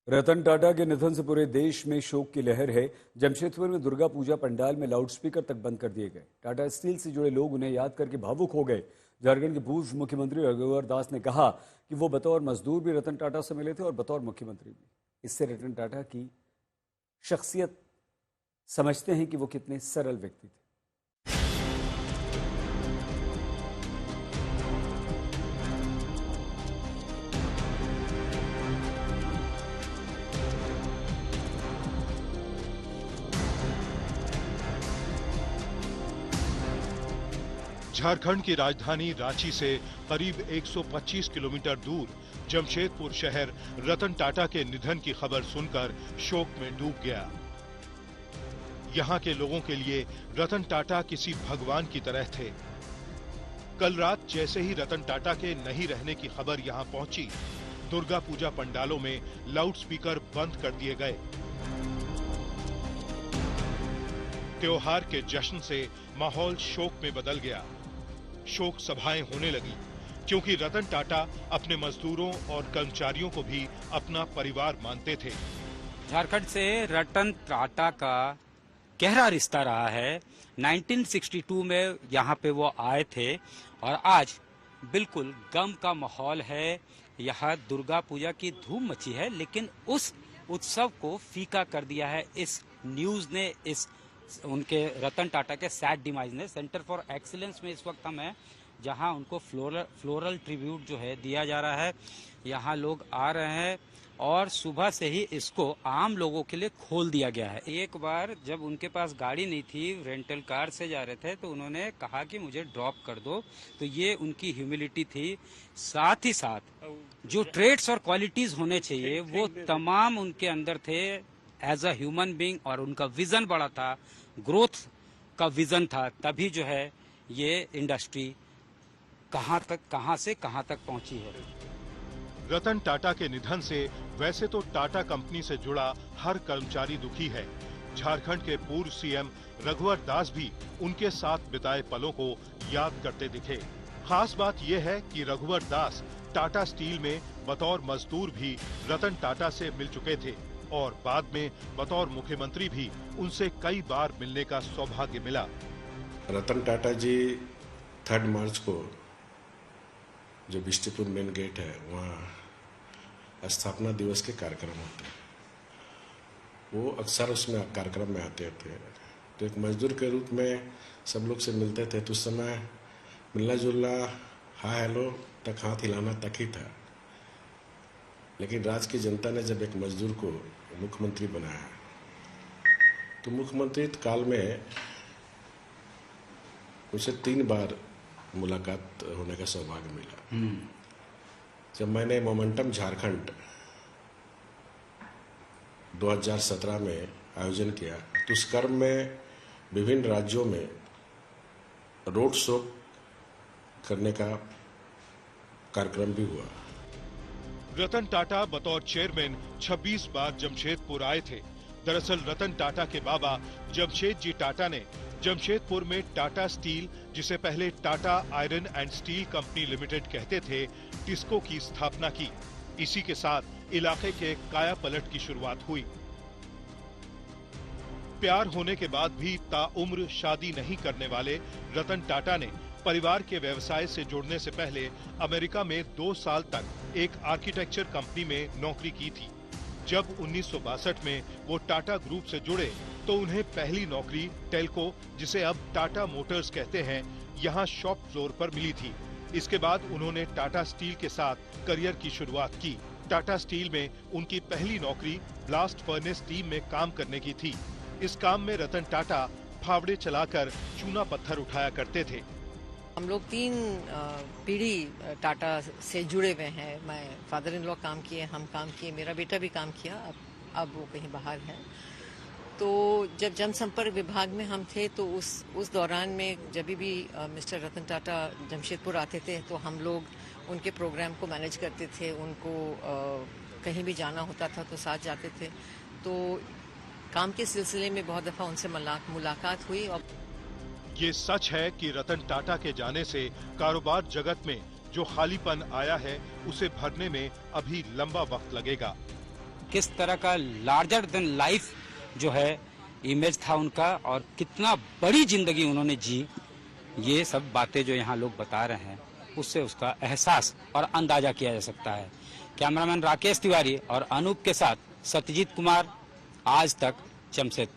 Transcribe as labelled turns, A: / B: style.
A: रतन टाटा के निधन से पूरे देश में शोक की लहर है। जमशेदपुर में दुर्गा पूजा पंडाल में लाउडस्पीकर तक बंद कर दिए गए। टाटा स्टील से जुड़े लोग उन्हें याद करके भावुक हो गए। झारखंड के पूर्व मुख्यमंत्री रघुवर दास ने कहा कि वो बतौर मजदूर भी रतन टाटा से मिले थे और बतौर मुख्यमंत्री भी। इससे रतन टाटा की शख्सियत समझते हैं कि वो कितने सरल व्यक्ति थे।
B: झारखंड की राजधानी रांची से करीब 125 किलोमीटर दूर जमशेदपुर शहर रतन टाटा के निधन की खबर सुनकर शोक में डूब गया। यहाँ के लोगों के लिए रतन टाटा किसी भगवान की तरह थे। कल रात जैसे ही रतन टाटा के नहीं रहने की खबर यहाँ पहुंची, दुर्गा पूजा पंडालों में लाउडस्पीकर बंद कर दिए गए। त्योहार के जश्न से माहौल शोक में बदल गया। शोक सभाएं होने लगी क्योंकि रतन टाटा अपने मजदूरों और कर्मचारियों को भी अपना परिवार मानते थे।
C: झारखंड से रतन टाटा का गहरा रिश्ता रहा है। 1962 में यहाँ पे वो आए थे और आज बिल्कुल गम का माहौल है। यहाँ दुर्गा पूजा की धूम मची है, लेकिन उस उत्सव को फीका कर दिया है इस न्यूज ने, इस उनके रतन टाटा के सैड डिमाइज ने। सेंटर फॉर एक्सीलेंस में इस वक्त हम हैं, जहां उनको फ्लोरल ट्रिब्यूट जो है दिया जा रहा है। यहां लोग आ रहे हैं और सुबह से ही इसको आम लोगों के लिए खोल दिया गया है। एक बार जब उनके पास गाड़ी नहीं थी, रेंटल कार से जा रहे थे, तो उन्होंने कहा कि मुझे ड्रॉप कर दो। तो ये उनकी ह्यूमिलिटी थी। साथ ही साथ जो ट्रेड्स और क्वालिटीज होने चाहिए वो तमाम उनके अंदर थे एज अ ह्यूमन बीइंग, और उनका विजन बड़ा था, ग्रोथ का विजन था। तभी जो है ये इंडस्ट्री कहां से कहां तक पहुंची है।
B: रतन टाटा के निधन से वैसे तो टाटा कंपनी से जुड़ा हर कर्मचारी दुखी है। झारखंड के पूर्व सीएम रघुवर दास भी उनके साथ बिताए पलों को याद करते दिखे। खास बात यह है कि रघुवर दास टाटा स्टील में बतौर मजदूर भी रतन टाटा से मिल चुके थे और बाद में बतौर मुख्यमंत्री भी उनसे कई बार मिलने का सौभाग्य मिला।
D: रतन टाटा जी 3 मार्च को जो बिष्टुपुर मेन गेट है, वहाँ स्थापना दिवस के कार्यक्रम होते हैं। वो अक्सर उसमें कार्यक्रम में आते थे। तो एक मजदूर के रूप में सब लोग से मिलते थे। तो उस समय मिलना जुलना, हाय हेलो तक, हाथ हिलाना तक ही था। लेकिन राज्य की जनता ने जब एक मजदूर को मुख्यमंत्री बनाया, तो मुख्यमंत्री काल में उसे 3 बार मुलाकात होने का सौभाग्य मिला। जब मैंने मोमेंटम झारखंड 2017 में आयोजन किया, तो उस क्रम में विभिन्न राज्यों में रोड शो करने का कार्यक्रम भी हुआ।
B: रतन टाटा बतौर चेयरमैन 26 बार जमशेदपुर आए थे। दरअसल रतन टाटा के बाबा जमशेद जी टाटा ने जमशेदपुर में टाटा स्टील, जिसे पहले Tata iron and steel company limited कहते थे, टिस्को की स्थापना की। इसी के साथ इलाके के काया पलट की शुरुआत हुई। प्यार होने के बाद भी ताउम्र शादी नहीं करने वाले रतन टाटा ने परिवार के व्यवसाय से जुड़ने से पहले अमेरिका में 2 साल तक एक आर्किटेक्चर कंपनी में नौकरी की थी। जब 1962 में वो टाटा ग्रुप से जुड़े तो उन्हें पहली नौकरी टेल्को, जिसे अब टाटा मोटर्स कहते हैं, यहाँ शॉप फ्लोर पर मिली थी। इसके बाद उन्होंने टाटा स्टील के साथ करियर की शुरुआत की। टाटा स्टील में उनकी पहली नौकरी ब्लास्ट फर्नेस टीम में काम करने की थी। इस काम में रतन टाटा फावड़े चलाकर चूना पत्थर उठाया करते थे।
E: हम लोग 3 पीढ़ी टाटा से जुड़े हुए हैं। मैं फादर इन लॉ काम किए, हम काम किए, मेरा बेटा भी काम किया। अब वो कहीं बाहर है। तो जब जनसंपर्क विभाग में हम थे, तो उस दौरान में जब भी मिस्टर रतन टाटा जमशेदपुर आते थे, तो हम लोग उनके प्रोग्राम को मैनेज करते थे। उनको कहीं भी जाना होता था तो साथ जाते थे। तो काम के सिलसिले में बहुत दफा उनसे मुलाकात हुई। और
B: ये सच है कि रतन टाटा के जाने से कारोबार जगत में जो खालीपन आया है, उसे भरने में अभी लंबा वक्त लगेगा।
C: किस तरह का लार्जर देन लाइफ जो है इमेज था उनका और कितना बड़ी जिंदगी उन्होंने जी, ये सब बातें जो यहाँ लोग बता रहे हैं उससे उसका एहसास और अंदाजा किया जा सकता है। कैमरामैन राकेश तिवारी और अनूप के साथ सत्यजीत कुमार, आज तक, जमशेदपुर।